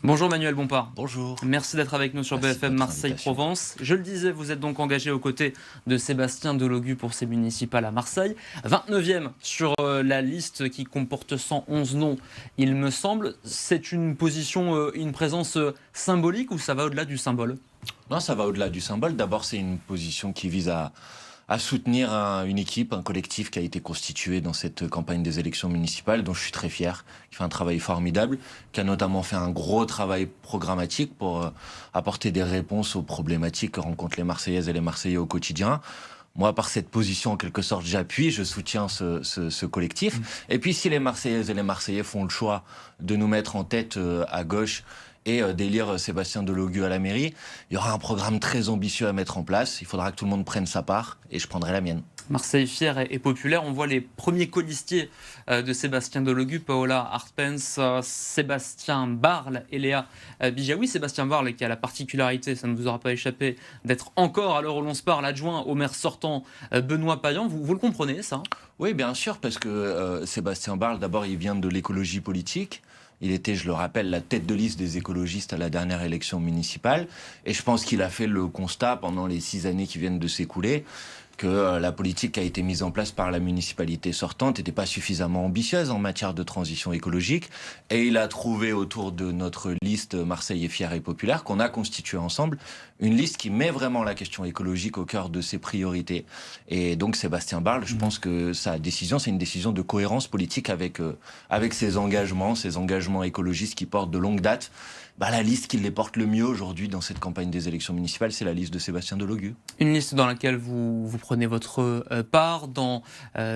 Bonjour Manuel Bompard. Bonjour. Merci d'être avec nous sur Merci de BFM votre invitation. Marseille-Provence. Je le disais, vous êtes donc engagé aux côtés de Sébastien Delogu pour ces municipales à Marseille. 29e sur la liste qui comporte 111 noms, il me semble. C'est une position, une présence symbolique ou ça va au-delà du symbole? Non, ça va au-delà du symbole. D'abord, c'est une position qui vise à soutenir une équipe, un collectif qui a été constitué dans cette campagne des élections municipales, dont je suis très fier, qui fait un travail formidable, qui a notamment fait un gros travail programmatique pour apporter des réponses aux problématiques que rencontrent les Marseillaises et les Marseillais au quotidien. Moi, par cette position, en quelque sorte, j'appuie, je soutiens ce collectif. Et puis, si les Marseillaises et les Marseillais font le choix de nous mettre en tête à gauche et d'élire Sébastien Delogu à la mairie, il y aura un programme très ambitieux à mettre en place. Il faudra que tout le monde prenne sa part et je prendrai la mienne. Marseille fière et populaire, on voit les premiers colistiers de Sébastien Delogu, Paola Arpens, Sébastien Barle et Léa Bijawi. Sébastien Barle qui a la particularité, ça ne vous aura pas échappé, d'être encore, à l'heure où l'on se parle, adjoint au maire sortant Benoît Payan. Vous le comprenez, ça? Oui, bien sûr, parce que Sébastien Barle, d'abord, il vient de l'écologie politique. Il était, je le rappelle, la tête de liste des écologistes à la dernière élection municipale. Et je pense qu'il a fait le constat pendant les 6 années qui viennent de s'écouler que la politique qui a été mise en place par la municipalité sortante n'était pas suffisamment ambitieuse en matière de transition écologique. Et il a trouvé autour de notre liste Marseille est fière et populaire, qu'on a constituée ensemble, une liste qui met vraiment la question écologique au cœur de ses priorités. Et donc Sébastien Barle, je pense que sa décision, c'est une décision de cohérence politique avec ses engagements écologistes qui portent de longue date. La liste qui les porte le mieux aujourd'hui dans cette campagne des élections municipales, c'est la liste de Sébastien Delogu. Une liste dans laquelle vous prenez votre part dans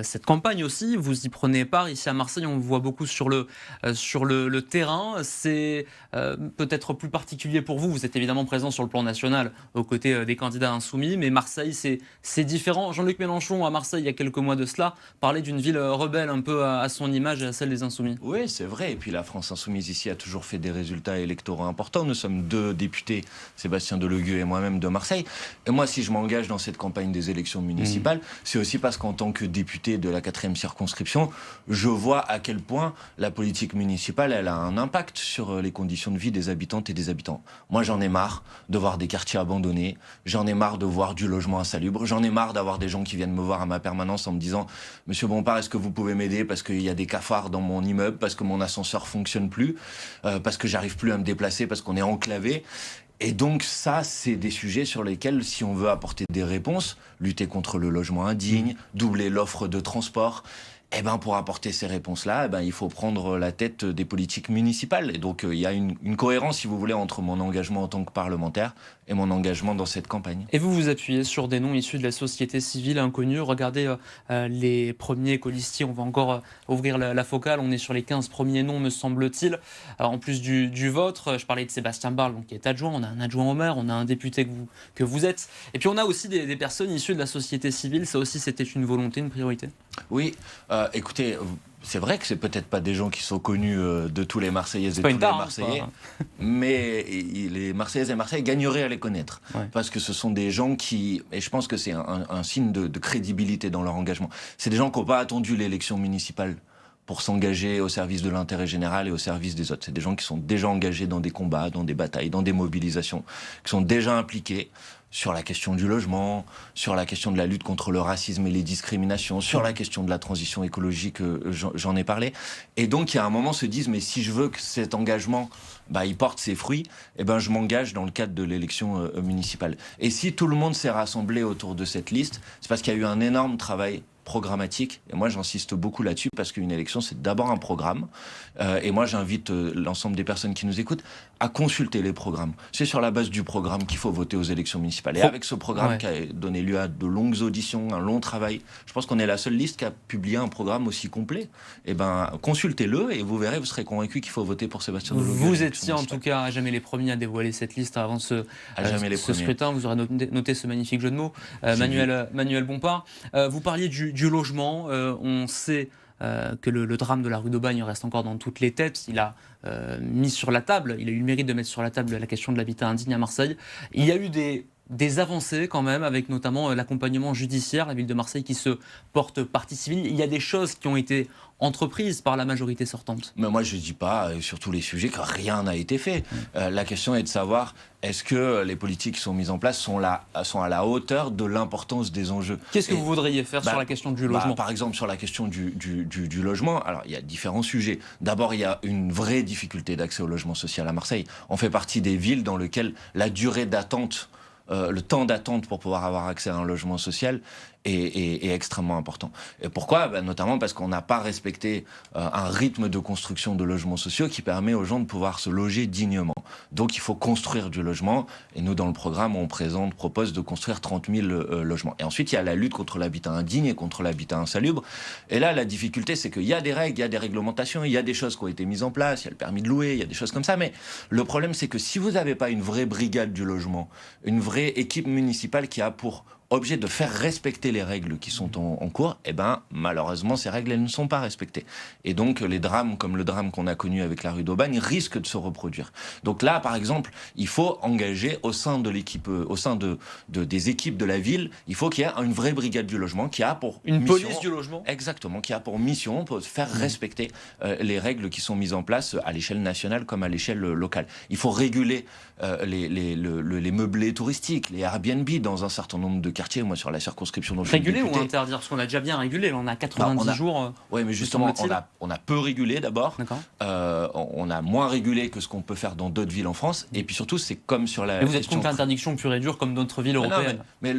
cette campagne aussi. Vous y prenez part. Ici à Marseille, on vous voit beaucoup sur le terrain. C'est peut-être plus particulier pour vous. Vous êtes évidemment présent sur le plan national aux côtés des candidats insoumis. Mais Marseille, c'est différent. Jean-Luc Mélenchon, à Marseille, il y a quelques mois de cela, parlait d'une ville rebelle un peu à son image et à celle des insoumis. Oui, c'est vrai. Et puis la France insoumise ici a toujours fait des résultats électoraux importants. Nous sommes 2 députés, Sébastien Delogu et moi-même de Marseille. Et moi, si je m'engage dans cette campagne des élections municipales, c'est aussi parce qu'en tant que député de la 4e circonscription, je vois à quel point la politique municipale, elle a un impact sur les conditions de vie des habitantes et des habitants. Moi, j'en ai marre de voir des quartiers abandonnés. J'en ai marre de voir du logement insalubre. J'en ai marre d'avoir des gens qui viennent me voir à ma permanence en me disant « Monsieur Bompard, est-ce que vous pouvez m'aider parce qu'il y a des cafards dans mon immeuble, parce que mon ascenseur fonctionne plus, parce que j'arrive plus à me déplacer, parce qu'on est enclavé ». Et donc ça, c'est des sujets sur lesquels, si on veut apporter des réponses, lutter contre le logement indigne, doubler l'offre de transport, pour apporter ces réponses-là, il faut prendre la tête des politiques municipales. Et donc, il y a une cohérence, si vous voulez, entre mon engagement en tant que parlementaire et mon engagement dans cette campagne. Et vous appuyez sur des noms issus de la société civile inconnue. Regardez les premiers colistiers. On va encore ouvrir la focale. On est sur les 15 premiers noms, me semble-t-il. En plus du vôtre, je parlais de Sébastien Barle, donc, qui est adjoint. On a un adjoint au maire, on a un député que vous êtes. Et puis, on a aussi des personnes issues de la société civile. Ça aussi, c'était une volonté, une priorité? Oui, écoutez, c'est vrai que c'est peut-être pas des gens qui sont connus de tous les Marseillaises et tous les Marseillais, mais les Marseillaises et Marseillais gagneraient à les connaître. Ouais. Parce que ce sont des gens qui, et je pense que c'est un signe de crédibilité dans leur engagement, c'est des gens qui n'ont pas attendu l'élection municipale pour s'engager au service de l'intérêt général et au service des autres. C'est des gens qui sont déjà engagés dans des combats, dans des batailles, dans des mobilisations, qui sont déjà impliqués sur la question du logement, sur la question de la lutte contre le racisme et les discriminations, sur la question de la transition écologique, j'en ai parlé. Et donc, il y a un moment, se disent, mais si je veux que cet engagement, il porte ses fruits, je m'engage dans le cadre de l'élection municipale. Et si tout le monde s'est rassemblé autour de cette liste, c'est parce qu'il y a eu un énorme travail programmatique, et moi j'insiste beaucoup là-dessus parce qu'une élection c'est d'abord un programme, et moi j'invite l'ensemble des personnes qui nous écoutent à consulter les programmes. C'est sur la base du programme qu'il faut voter aux élections municipales, et avec ce programme qui a donné lieu à de longues auditions, un long travail, je pense qu'on est la seule liste qui a publié un programme aussi complet. Consultez-le et vous verrez, vous serez convaincus qu'il faut voter pour Sébastien Delogu. Vous étiez en tout cas à jamais les premiers à dévoiler cette liste avant ce scrutin, vous aurez noté ce magnifique jeu de mots, Manuel Bompard. Vous parliez du logement, on sait que le drame de la rue d'Aubagne reste encore dans toutes les têtes. Il a mis sur la table, il a eu le mérite de mettre sur la table la question de l'habitat indigne à Marseille. Il y a eu des des avancées quand même, avec notamment l'accompagnement judiciaire, la ville de Marseille qui se porte partie civile. Il y a des choses qui ont été entreprises par la majorité sortante. Mais moi, je ne dis pas, sur tous les sujets, que rien n'a été fait. La question est de savoir, est-ce que les politiques qui sont mises en place sont à la hauteur de l'importance des enjeux? Qu'est-ce que vous voudriez faire sur la question du logement? Par exemple, sur la question du logement, alors il y a différents sujets. D'abord, il y a une vraie difficulté d'accès au logement social à Marseille. On fait partie des villes dans lesquelles la durée d'attente, le temps d'attente pour pouvoir avoir accès à un logement social est extrêmement important. Et pourquoi? Notamment parce qu'on n'a pas respecté un rythme de construction de logements sociaux qui permet aux gens de pouvoir se loger dignement. Donc il faut construire du logement, et nous dans le programme on propose de construire 30 000 logements. Et ensuite il y a la lutte contre l'habitat indigne et contre l'habitat insalubre. Et là la difficulté c'est qu'il y a des règles, il y a des réglementations, il y a des choses qui ont été mises en place, il y a le permis de louer, il y a des choses comme ça, mais le problème c'est que si vous n'avez pas une vraie brigade du logement, une vraie équipe municipale qui a pour objet de faire respecter les règles qui sont en cours, eh ben, malheureusement, ces règles, elles ne sont pas respectées. Et donc, les drames, comme le drame qu'on a connu avec la rue d'Aubagne, risquent de se reproduire. Donc là, par exemple, il faut engager au sein de l'équipe, des équipes de la ville, il faut qu'il y ait une vraie brigade du logement qui a pour une mission, police du logement. Exactement, qui a pour mission de faire respecter les règles qui sont mises en place à l'échelle nationale comme à l'échelle locale. Il faut réguler les meublés touristiques, les Airbnb dans un certain nombre de quartiers. Moi, sur la circonscription dont je suis réguler député, ou interdire? Parce qu'on a déjà bien régulé, on a 90 jours. Oui, mais justement, on a peu régulé d'abord. On a moins régulé que ce qu'on peut faire dans d'autres villes en France. Et puis surtout, c'est comme sur la. Mais vous êtes contre l'interdiction pure et dure comme d'autres villes européennes? Mais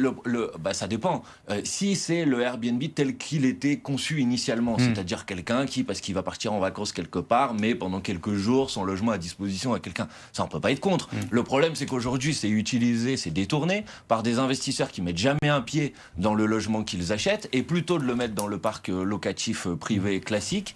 ça dépend. Si c'est le Airbnb tel qu'il était conçu initialement, c'est-à-dire quelqu'un qui, parce qu'il va partir en vacances quelque part, mais pendant quelques jours, son logement à disposition à quelqu'un, ça on peut pas être contre. Le problème, c'est qu'aujourd'hui, c'est utilisé, c'est détourné par des investisseurs qui mettent jamais un pied dans le logement qu'ils achètent, et plutôt de le mettre dans le parc locatif privé classique,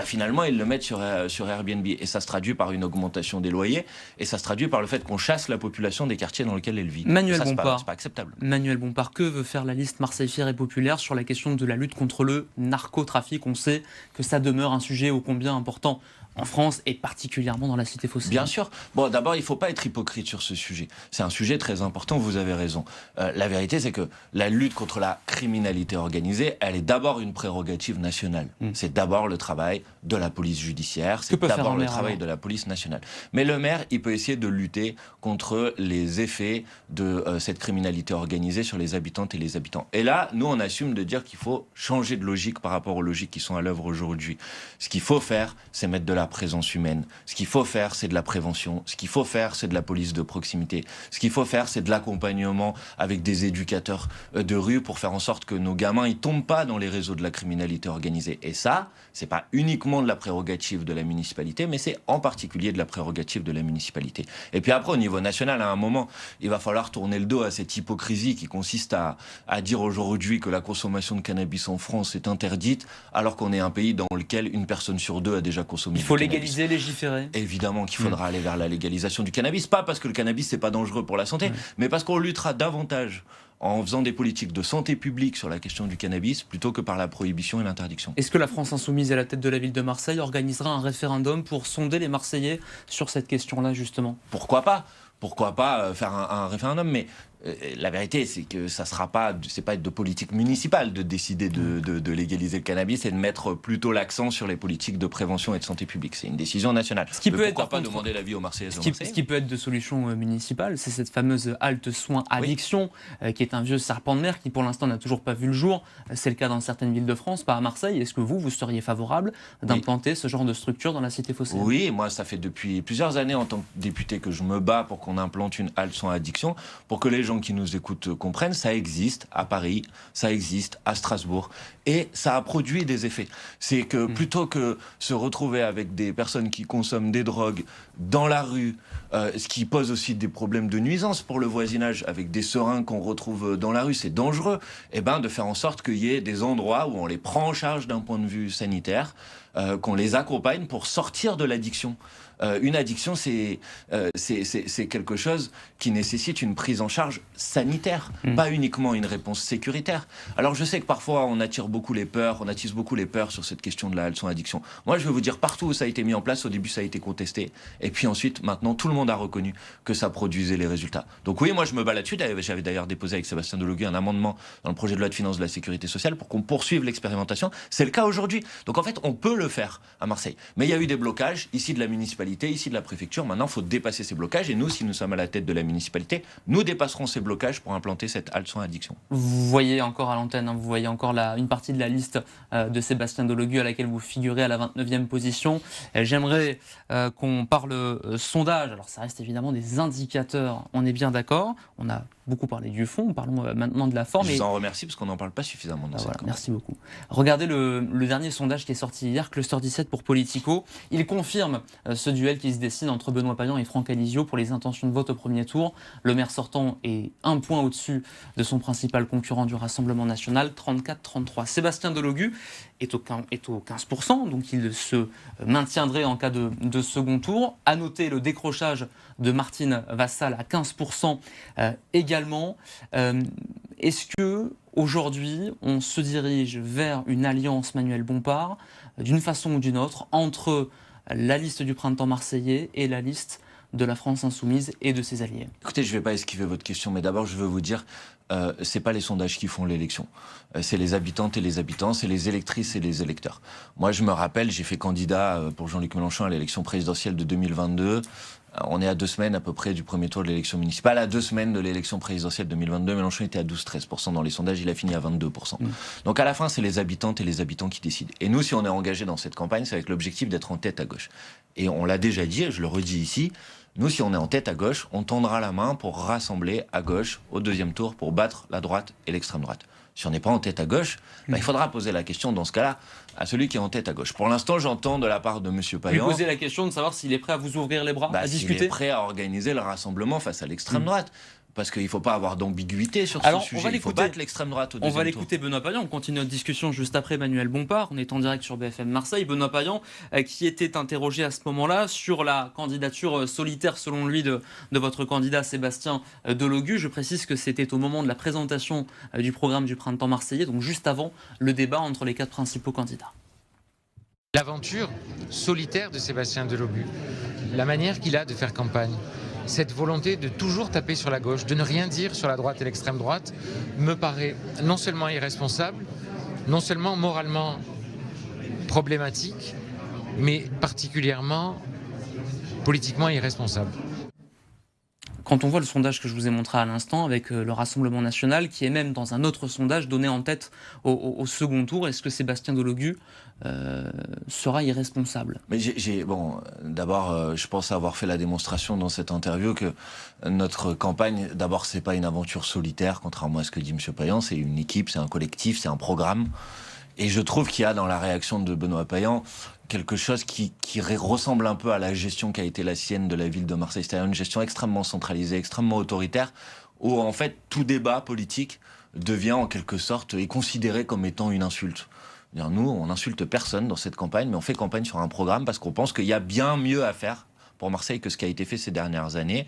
finalement ils le mettent sur Airbnb, et ça se traduit par une augmentation des loyers, et ça se traduit par le fait qu'on chasse la population des quartiers dans lesquels elle vit. Manuel Bompard, c'est pas acceptable. Manuel Bompard, que veut faire la liste Marseille Fière et Populaire sur la question de la lutte contre le narcotrafic? On sait que ça demeure un sujet ô combien important en France et particulièrement dans la cité phocéenne. Bien sûr. Bon, d'abord, il ne faut pas être hypocrite sur ce sujet. C'est un sujet très important, vous avez raison. La vérité, c'est que la lutte contre la criminalité organisée, elle est d'abord une prérogative nationale. C'est d'abord le travail de la police judiciaire, c'est d'abord le travail de la police nationale. Mais le maire, il peut essayer de lutter contre les effets de cette criminalité organisée sur les habitantes et les habitants. Et là, nous, on assume de dire qu'il faut changer de logique par rapport aux logiques qui sont à l'œuvre aujourd'hui. Ce qu'il faut faire, c'est mettre de la présence humaine. Ce qu'il faut faire, c'est de la prévention. Ce qu'il faut faire, c'est de la police de proximité. Ce qu'il faut faire, c'est de l'accompagnement avec des éducateurs de rue pour faire en sorte que nos gamins ils tombent pas dans les réseaux de la criminalité organisée. Et ça, c'est pas uniquement de la prérogative de la municipalité, mais c'est en particulier de la prérogative de la municipalité. Et puis après, au niveau national, à un moment, il va falloir tourner le dos à cette hypocrisie qui consiste à dire aujourd'hui que la consommation de cannabis en France est interdite, alors qu'on est un pays dans lequel une personne sur deux a déjà consommé. Il faut légaliser, légiférer. Évidemment qu'il faudra aller vers la légalisation du cannabis, pas parce que le cannabis c'est pas dangereux pour la santé, mais parce qu'on luttera davantage en faisant des politiques de santé publique sur la question du cannabis plutôt que par la prohibition et l'interdiction. Est-ce que la France Insoumise à la tête de la ville de Marseille organisera un référendum pour sonder les Marseillais sur cette question-là justement? Pourquoi pas? Pourquoi pas faire un référendum? Mais la vérité, c'est que ça sera pas, c'est pas de politique municipale de décider de légaliser le cannabis et de mettre plutôt l'accent sur les politiques de prévention et de santé publique. C'est une décision nationale. Ce qui peut pourquoi pas demander l'avis aux Marseillais? Ce qui peut être de solution municipale, c'est cette fameuse halte soins addiction, qui est un vieux serpent de mer qui pour l'instant n'a toujours pas vu le jour. C'est le cas dans certaines villes de France, pas à Marseille. Est-ce que vous seriez favorable d'implanter ce genre de structure dans la cité phocéenne? Oui, moi ça fait depuis plusieurs années en tant que député que je me bats pour qu'on implante une halte soins addiction, pour que les gens qui nous écoutent comprennent, ça existe à Paris, ça existe à Strasbourg, et ça a produit des effets. C'est que plutôt que se retrouver avec des personnes qui consomment des drogues dans la rue, ce qui pose aussi des problèmes de nuisance pour le voisinage, avec des seringues qu'on retrouve dans la rue, c'est dangereux, et de faire en sorte qu'il y ait des endroits où on les prend en charge d'un point de vue sanitaire, qu'on les accompagne pour sortir de l'addiction. Une addiction, c'est quelque chose qui nécessite une prise en charge sanitaire, pas uniquement une réponse sécuritaire. Alors je sais que parfois on attise beaucoup les peurs sur cette question de la leçon-addiction. Moi je vais vous dire, partout où ça a été mis en place, au début ça a été contesté, et puis ensuite, maintenant, tout le monde a reconnu que ça produisait les résultats. Donc oui, moi je me bats là-dessus. J'avais d'ailleurs déposé avec Sébastien Delogu un amendement dans le projet de loi de finances de la sécurité sociale pour qu'on poursuive l'expérimentation. C'est le cas aujourd'hui. Donc en fait, on peut le faire à Marseille. Mais il y a eu des blocages, ici de la municipalité, ici de la préfecture. Maintenant, il faut dépasser ces blocages. Et nous, si nous sommes à la tête de la municipalité, nous dépasserons ces blocages pour implanter cette halte sans addiction. Vous voyez encore à l'antenne, vous voyez encore une partie de la liste de Sébastien Delogu à laquelle vous figurez à la 29e position. J'aimerais qu'on parle sondage. Alors ça reste évidemment des indicateurs, on est bien d'accord. On a beaucoup parlé du fond, parlons maintenant de la forme. Je vous en remercie parce qu'on n'en parle pas suffisamment dans cette campagne. Merci beaucoup. Regardez le dernier sondage qui est sorti hier, Cluster 17 pour Politico. Il confirme ce duel qui se dessine entre Benoît Payan et Franck Alizio pour les intentions de vote au premier tour. Le maire sortant est un point au-dessus de son principal concurrent du Rassemblement national, 34-33. Sébastien Delogu est au 15%, donc il se maintiendrait en cas de second tour. À noter le décrochage de Martine Vassal à 15% également. Est-ce que aujourd'hui, on se dirige vers une alliance Manuel Bompard, d'une façon ou d'une autre, entre la liste du printemps marseillais et la liste de la France insoumise et de ses alliés? Écoutez, je ne vais pas esquiver votre question, mais d'abord, je veux vous dire, c'est pas les sondages qui font l'élection. C'est les habitantes et les habitants, c'est les électrices et les électeurs. Moi, je me rappelle, j'ai fait candidat pour Jean-Luc Mélenchon à l'élection présidentielle de 2022. On est à 2 semaines à peu près du premier tour de l'élection municipale. À 2 semaines de l'élection présidentielle 2022, Mélenchon était à 12-13% dans les sondages, il a fini à 22%. Donc à la fin, c'est les habitantes et les habitants qui décident. Et nous, si on est engagé dans cette campagne, c'est avec l'objectif d'être en tête à gauche. Et on l'a déjà dit, et je le redis ici, nous, si on est en tête à gauche, on tendra la main pour rassembler à gauche au deuxième tour pour battre la droite et l'extrême droite. Si on n'est pas en tête à gauche, il faudra poser la question, dans ce cas-là, à celui qui est en tête à gauche. Pour l'instant, j'entends de la part de M. Payan... Lui poser la question de savoir s'il est prêt à vous ouvrir les bras, à discuter. S'il est prêt à organiser le rassemblement face à l'extrême droite. Parce qu'il ne faut pas avoir d'ambiguïté sur ce sujet. Il faut battre l'extrême droite au deuxième tour. On va l'écouter, Benoît Payan. On continue notre discussion juste après Manuel Bompard. On est en direct sur BFM Marseille. Benoît Payan, qui était interrogé à ce moment-là sur la candidature solitaire, selon lui, de votre candidat Sébastien Delogu. Je précise que c'était au moment de la présentation du programme du printemps marseillais, donc juste avant le débat entre les 4 principaux candidats. L'aventure solitaire de Sébastien Delogu, la manière qu'il a de faire campagne, cette volonté de toujours taper sur la gauche, de ne rien dire sur la droite et l'extrême droite, me paraît non seulement irresponsable, non seulement moralement problématique, mais particulièrement politiquement irresponsable. Quand on voit le sondage que je vous ai montré à l'instant avec le Rassemblement national, qui est même dans un autre sondage donné en tête au second tour, est-ce que Sébastien Delogu sera irresponsable? Mais d'abord, je pense avoir fait la démonstration dans cette interview que notre campagne, d'abord, c'est pas une aventure solitaire, contrairement à ce que dit M. Payan, c'est une équipe, c'est un collectif, c'est un programme. Et je trouve qu'il y a dans la réaction de Benoît Payan quelque chose qui ressemble un peu à la gestion qui a été la sienne de la ville de Marseille. C'est-à-dire une gestion extrêmement centralisée, extrêmement autoritaire, où en fait tout débat politique devient en quelque sorte est considéré comme étant une insulte. Nous, on n'insulte personne dans cette campagne, mais on fait campagne sur un programme parce qu'on pense qu'il y a bien mieux à faire pour Marseille que ce qui a été fait ces dernières années.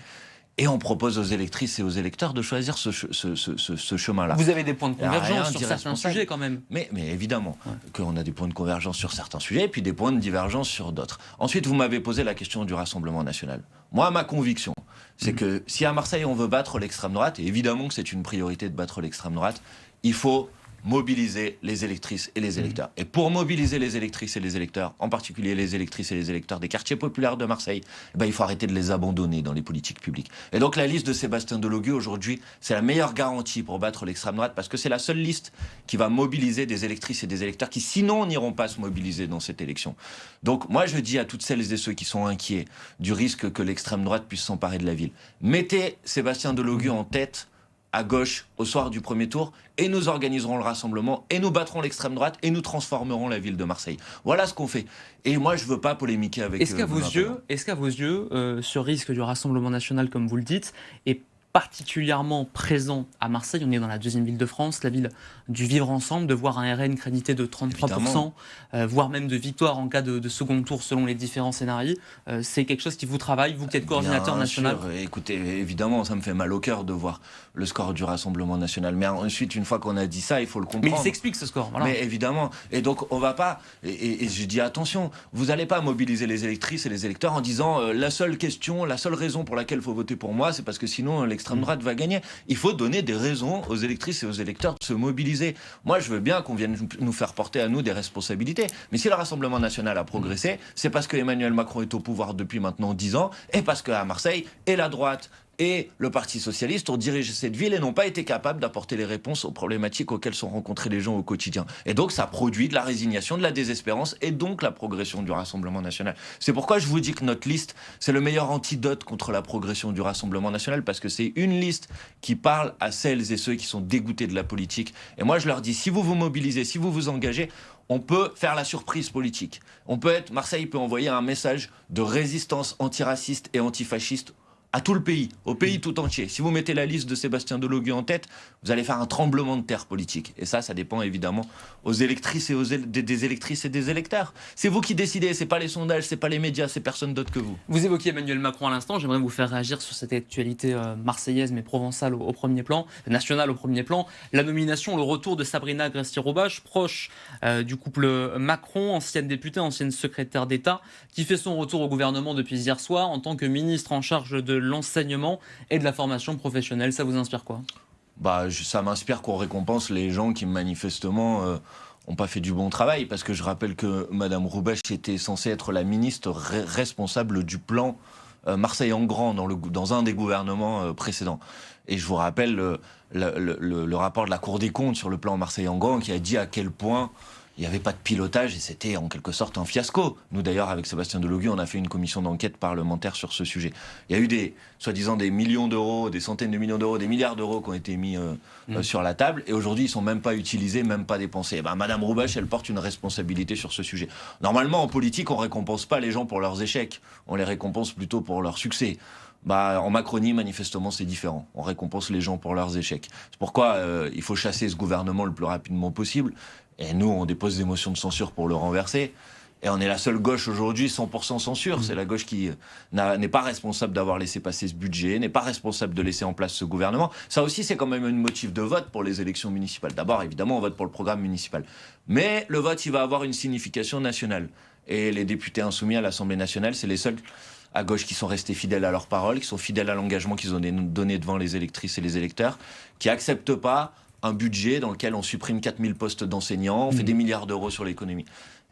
Et on propose aux électrices et aux électeurs de choisir ce chemin-là. Vous avez des points de convergence sur certains sujets quand même. Mais évidemment qu'on a des points de convergence sur certains sujets et puis des points de divergence sur d'autres. Ensuite, vous m'avez posé la question du Rassemblement national. Moi, ma conviction, c'est que si à Marseille on veut battre l'extrême droite, et évidemment que c'est une priorité de battre l'extrême droite, il faut mobiliser les électrices et les électeurs. Et pour mobiliser les électrices et les électeurs, en particulier les électrices et les électeurs des quartiers populaires de Marseille, il faut arrêter de les abandonner dans les politiques publiques. Et donc la liste de Sébastien Delogu aujourd'hui, c'est la meilleure garantie pour battre l'extrême droite parce que c'est la seule liste qui va mobiliser des électrices et des électeurs qui sinon n'iront pas se mobiliser dans cette élection. Donc moi je dis à toutes celles et ceux qui sont inquiets du risque que l'extrême droite puisse s'emparer de la ville, mettez Sébastien Delogu en tête à gauche au soir du premier tour et nous organiserons le rassemblement et nous battrons l'extrême droite et nous transformerons la ville de Marseille. Voilà ce qu'on fait. Et moi, je ne veux pas polémiquer avec... Est-ce qu'à vos yeux, ce risque du Rassemblement national, comme vous le dites, est particulièrement présent à Marseille. On est dans la deuxième ville de France, la ville du vivre ensemble, de voir un RN crédité de 33%, voire même de victoire en cas de second tour selon les différents scénarios. C'est quelque chose qui vous travaille, vous qui êtes coordinateur national? Écoutez, évidemment, ça me fait mal au cœur de voir le score du Rassemblement national. Mais ensuite, une fois qu'on a dit ça, il faut le comprendre. Mais il s'explique ce score. Voilà. Mais évidemment. Et donc, on va pas... Et je dis attention, vous n'allez pas mobiliser les électrices et les électeurs en disant la seule question, la seule raison pour laquelle il faut voter pour moi, c'est parce que sinon l'extrême droite va gagner. Il faut donner des raisons aux électrices et aux électeurs de se mobiliser. Moi, je veux bien qu'on vienne nous faire porter à nous des responsabilités. Mais si le Rassemblement national a progressé, c'est parce que Emmanuel Macron est au pouvoir depuis maintenant 10 ans et parce qu'à Marseille, et la droite et le Parti socialiste ont dirigé cette ville et n'ont pas été capables d'apporter les réponses aux problématiques auxquelles sont rencontrés les gens au quotidien. Et donc ça produit de la résignation, de la désespérance et donc la progression du Rassemblement national. C'est pourquoi je vous dis que notre liste, c'est le meilleur antidote contre la progression du Rassemblement national, parce que c'est une liste qui parle à celles et ceux qui sont dégoûtés de la politique. Et moi je leur dis, si vous vous mobilisez, si vous vous engagez, on peut faire la surprise politique. Marseille peut envoyer un message de résistance antiraciste et antifasciste à tout le pays, au pays tout entier. Si vous mettez la liste de Sébastien Delogu en tête, vous allez faire un tremblement de terre politique. Et ça dépend évidemment aux électrices et des électrices et des électeurs. C'est vous qui décidez, c'est pas les sondages, c'est pas les médias, c'est personne d'autre que vous. Vous évoquiez Emmanuel Macron à l'instant, j'aimerais vous faire réagir sur cette actualité marseillaise mais provençale au premier plan, nationale au premier plan. La nomination, le retour de Sabrina Agresti-Roubache, proche du couple Macron, ancienne députée, ancienne secrétaire d'État, qui fait son retour au gouvernement depuis hier soir en tant que ministre en charge de l'enseignement et de la formation professionnelle. Ça vous inspire quoi ? Ça m'inspire qu'on récompense les gens qui manifestement n'ont pas fait du bon travail, parce que je rappelle que Madame Roubache était censée être la ministre responsable du plan Marseille en grand dans un des gouvernements précédents. Et je vous rappelle le rapport de la Cour des comptes sur le plan Marseille en grand qui a dit à quel point il n'y avait pas de pilotage et c'était en quelque sorte un fiasco. Nous d'ailleurs, avec Sébastien Delogu, on a fait une commission d'enquête parlementaire sur ce sujet. Il y a eu soi-disant des millions d'euros, des centaines de millions d'euros, des milliards d'euros qui ont été mis sur la table et aujourd'hui ils ne sont même pas utilisés, même pas dépensés. Madame Roubache, elle porte une responsabilité sur ce sujet. Normalement, en politique, on ne récompense pas les gens pour leurs échecs, on les récompense plutôt pour leurs succès. En Macronie, manifestement, c'est différent. On récompense les gens pour leurs échecs. C'est pourquoi il faut chasser ce gouvernement le plus rapidement possible. Et nous, on dépose des motions de censure pour le renverser. Et on est la seule gauche aujourd'hui 100% censure. C'est la gauche qui n'est pas responsable d'avoir laissé passer ce budget, n'est pas responsable de laisser en place ce gouvernement. Ça aussi, c'est quand même un motif de vote pour les élections municipales. D'abord, évidemment, on vote pour le programme municipal. Mais le vote, il va avoir une signification nationale. Et les députés insoumis à l'Assemblée nationale, c'est les seuls à gauche qui sont restés fidèles à leurs paroles, qui sont fidèles à l'engagement qu'ils ont donné devant les électrices et les électeurs, qui n'acceptent pas un budget dans lequel on supprime 4000 postes d'enseignants, on fait des milliards d'euros sur l'économie.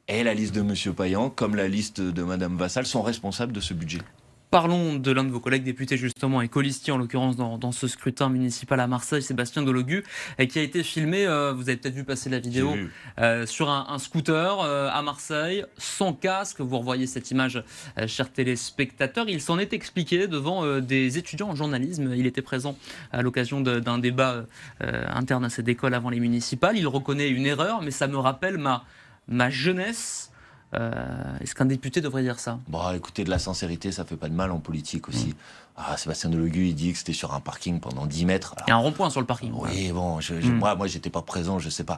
Et la liste de M. Payan, comme la liste de Mme Vassal, sont responsables de ce budget. Parlons de l'un de vos collègues députés justement et colistier en l'occurrence dans ce scrutin municipal à Marseille, Sébastien Delogu, qui a été filmé, vous avez peut-être vu passer la vidéo, sur un scooter à Marseille, sans casque. Vous revoyez cette image, chers téléspectateurs. Il s'en est expliqué devant des étudiants en journalisme. Il était présent à l'occasion d'un débat interne à cette école avant les municipales. Il reconnaît une erreur, mais ça me rappelle ma jeunesse. Est-ce qu'un député devrait dire ça ? Écoutez, de la sincérité, ça fait pas de mal en politique aussi. Sébastien Delogu, il dit que c'était sur un parking pendant 10 mètres. Alors, il y a un rond-point sur le parking. Oui, bon, moi, j'étais pas présent, je sais pas.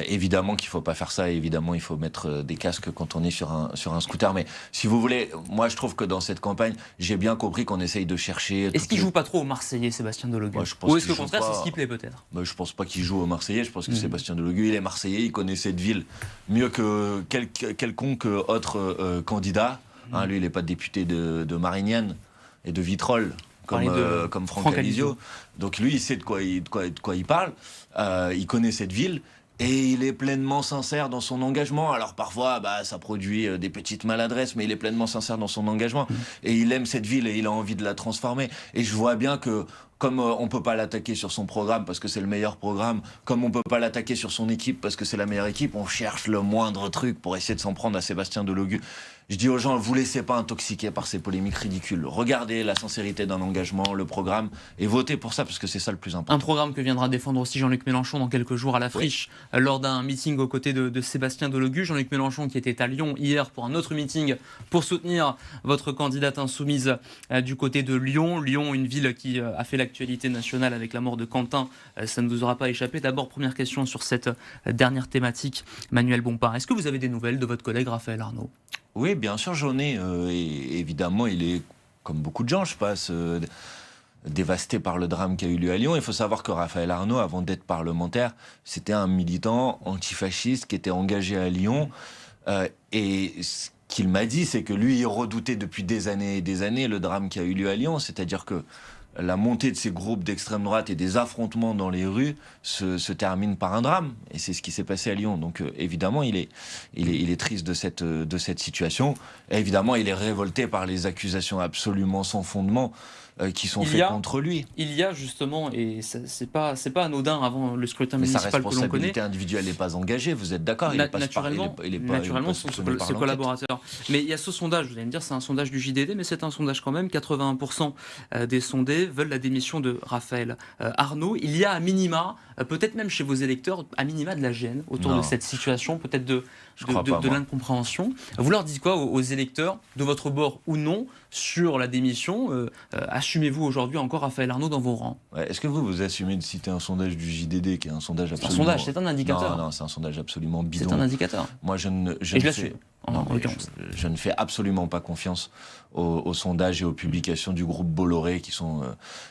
Évidemment qu'il faut pas faire ça, évidemment, il faut mettre des casques quand on est sur un scooter. Mais si vous voulez, moi, je trouve que dans cette campagne, j'ai bien compris qu'on essaye de chercher... Est-ce qu'il joue pas trop aux Marseillais, Sébastien Delogu ? Ou est-ce qu'au contraire, c'est ce qui plaît peut-être ? Je pense pas qu'il joue aux Marseillais, je pense que Sébastien Delogu, il est Marseillais, il connaît cette ville mieux que quelconque autre candidat. Lui, il n'est pas député de Marignane et de Vitrolles, comme Franck Alizio. Donc lui, il sait de quoi il parle. Il connaît cette ville. Et il est pleinement sincère dans son engagement. Alors parfois, ça produit des petites maladresses, mais il est pleinement sincère dans son engagement. Et il aime cette ville et il a envie de la transformer. Et je vois bien que, comme on ne peut pas l'attaquer sur son programme parce que c'est le meilleur programme, comme on ne peut pas l'attaquer sur son équipe parce que c'est la meilleure équipe, on cherche le moindre truc pour essayer de s'en prendre à Sébastien Delogu. Je dis aux gens, vous laissez pas intoxiquer par ces polémiques ridicules. Regardez la sincérité d'un engagement, le programme, et votez pour ça, parce que c'est ça le plus important. Un programme que viendra défendre aussi Jean-Luc Mélenchon dans quelques jours à la Friche, lors d'un meeting aux côtés de Sébastien Delogu. Jean-Luc Mélenchon qui était à Lyon hier pour un autre meeting pour soutenir votre candidate insoumise du côté de Lyon. Lyon, une ville qui a fait l'actualité nationale avec la mort de Quentin, ça ne vous aura pas échappé. D'abord, première question sur cette dernière thématique, Manuel Bompard. Est-ce que vous avez des nouvelles de votre collègue Raphaël Arnaud ? Oui, bien sûr, j'en ai. Et évidemment, il est, comme beaucoup de gens, je pense, dévasté par le drame qui a eu lieu à Lyon. Il faut savoir que Raphaël Arnaud, avant d'être parlementaire, c'était un militant antifasciste qui était engagé à Lyon. Et ce qu'il m'a dit, c'est que lui, il redoutait depuis des années et des années le drame qui a eu lieu à Lyon. C'est-à-dire que la montée de ces groupes d'extrême droite et des affrontements dans les rues se termine par un drame. Et c'est ce qui s'est passé à Lyon. Donc évidemment, il est triste de cette situation. Et évidemment, il est révolté par les accusations absolument sans fondement qui sont faites contre lui. Il y a justement, et c'est pas anodin avant le scrutin municipal que l'on connaît. Sa responsabilité individuelle n'est pas engagée, vous êtes d'accord? Naturellement, ses collaborateurs. Mais il y a ce sondage, vous allez me dire, c'est un sondage du JDD, mais c'est un sondage quand même. 81% des sondés veulent la démission de Raphaël Arnaud. Il y a à minima, peut-être même chez vos électeurs, à minima de la gêne autour de cette situation, peut-être de l'incompréhension. Vous leur dites quoi aux électeurs, de votre bord ou non, sur la démission? Assumez-vous aujourd'hui encore Raphaël Arnaud dans vos rangs? Est-ce que vous assumez de citer un sondage du JDD qui est un sondage absolument... Un sondage, c'est un indicateur. Non, c'est un sondage absolument bidon. C'est un indicateur. Moi, je ne fais absolument pas confiance aux sondages et aux publications du groupe Bolloré qui sont...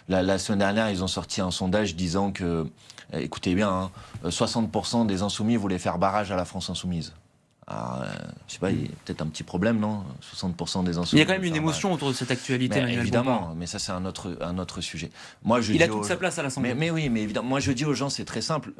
La semaine dernière, ils ont sorti un sondage disant que, écoutez bien, 60% des insoumis voulaient faire barrage à la France insoumise. Alors, je sais pas, il y a peut-être un petit problème, non? 60% des insoumis. Il y a quand même une émotion autour de cette actualité, Manuel évidemment, Bompard. Mais ça, c'est un autre sujet. Il a toute sa place à l'Assemblée. Mais oui, mais évidemment, moi je dis aux gens, c'est très simple.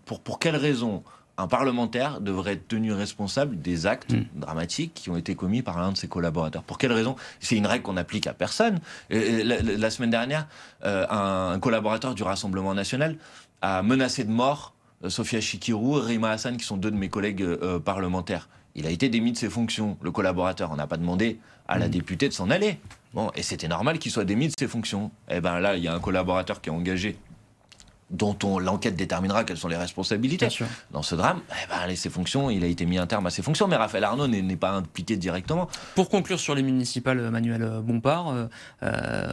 Pour quelle raison un parlementaire devrait être tenu responsable des actes dramatiques qui ont été commis par l'un de ses collaborateurs? Pour quelle raison? C'est une règle qu'on applique à personne. La semaine dernière, un collaborateur du Rassemblement national a menacé de mort Sophia Chikirou, Rima Hassan, qui sont deux de mes collègues parlementaires. Il a été démis de ses fonctions, le collaborateur. On n'a pas demandé à la députée de s'en aller. Bon, et c'était normal qu'il soit démis de ses fonctions. Eh bien là, il y a un collaborateur qui est engagé, dont l'enquête déterminera quelles sont les responsabilités. Dans ce drame, ses fonctions, il a été mis un terme à ses fonctions, mais Raphaël Arnaud n'est pas impliqué directement. Pour conclure sur les municipales, Manuel Bompard,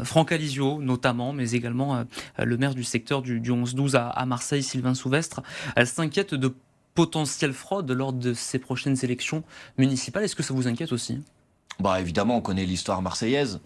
Franck Alizio notamment, mais également le maire du secteur du 11-12 à Marseille, Sylvain Souvestre, s'inquiète de potentielle fraude lors de ces prochaines élections municipales. Est-ce que ça vous inquiète aussi? Évidemment, on connaît l'histoire marseillaise.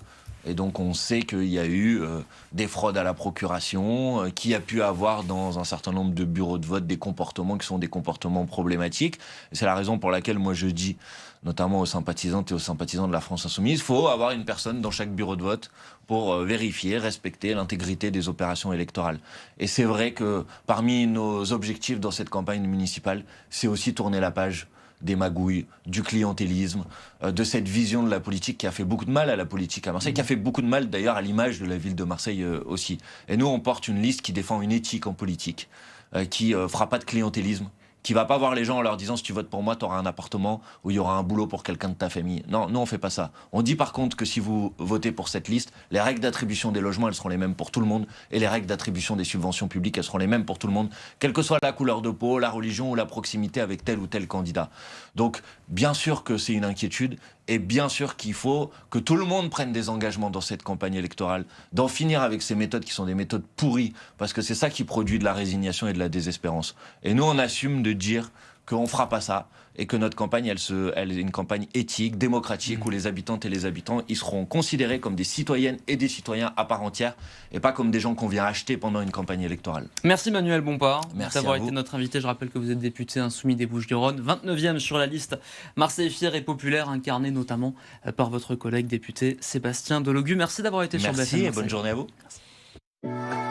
Et donc on sait qu'il y a eu des fraudes à la procuration, qu'il y a pu avoir dans un certain nombre de bureaux de vote des comportements qui sont des comportements problématiques. Et c'est la raison pour laquelle moi je dis, notamment aux sympathisantes et aux sympathisants de la France Insoumise, il faut avoir une personne dans chaque bureau de vote pour vérifier, respecter l'intégrité des opérations électorales. Et c'est vrai que parmi nos objectifs dans cette campagne municipale, c'est aussi tourner la page des magouilles, du clientélisme, de cette vision de la politique qui a fait beaucoup de mal à la politique à Marseille, qui a fait beaucoup de mal d'ailleurs à l'image de la ville de Marseille aussi. Et nous, on porte une liste qui défend une éthique en politique, qui fera pas de clientélisme, qui va pas voir les gens en leur disant si tu votes pour moi, tu auras un appartement ou il y aura un boulot pour quelqu'un de ta famille. Non, nous on fait pas ça. On dit par contre que si vous votez pour cette liste, les règles d'attribution des logements, elles seront les mêmes pour tout le monde et les règles d'attribution des subventions publiques, elles seront les mêmes pour tout le monde, quelle que soit la couleur de peau, la religion ou la proximité avec tel ou tel candidat. Donc, bien sûr que c'est une inquiétude et bien sûr qu'il faut que tout le monde prenne des engagements dans cette campagne électorale, d'en finir avec ces méthodes qui sont des méthodes pourries, parce que c'est ça qui produit de la résignation et de la désespérance. Et nous, on assume de dire qu'on ne fera pas ça et que notre campagne, elle est une campagne éthique, démocratique, où les habitantes et les habitants, ils seront considérés comme des citoyennes et des citoyens à part entière et pas comme des gens qu'on vient acheter pendant une campagne électorale. Merci Manuel Bompard d'avoir été notre invité. Je rappelle que vous êtes député insoumis des Bouches-du-Rhône, 29e sur la liste Marseille fier et populaire, incarné notamment par votre collègue député Sébastien Delogu. Merci d'avoir été sur BFM Marseille. Merci et bonne journée à vous. Merci.